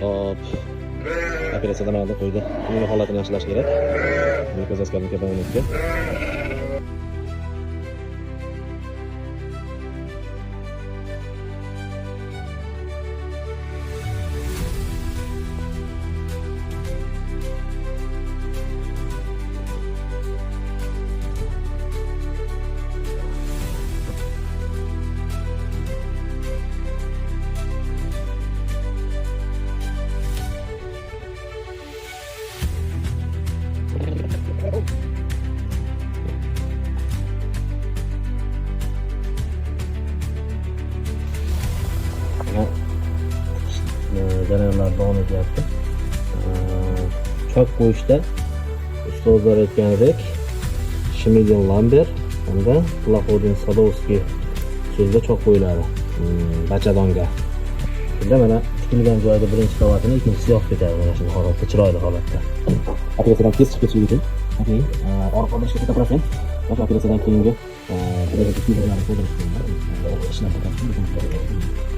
Hop. Operatsiyadan oldin qo'ydi. Uning holatini yaxshilash kerak. Glyukozaskarni kapalanitga. Jarayonlar davom etyapti. Chok qo'yishda ustozlar aytganidek Schmidl Lambert hamda Plaxodin Sadovskiy usulida chok qo'yiladi. Bachadonga. Shunda mana tikilgan joyda birinchi qavatini ikkinchisi yoqib ketadi. Mana shu holatda, chiroyli holatda. Operatsiyadan tez chiqib ketish uchun orqa bir shekilda operatsiya va operatsiyadan keyingi ishlab chiqarish uchun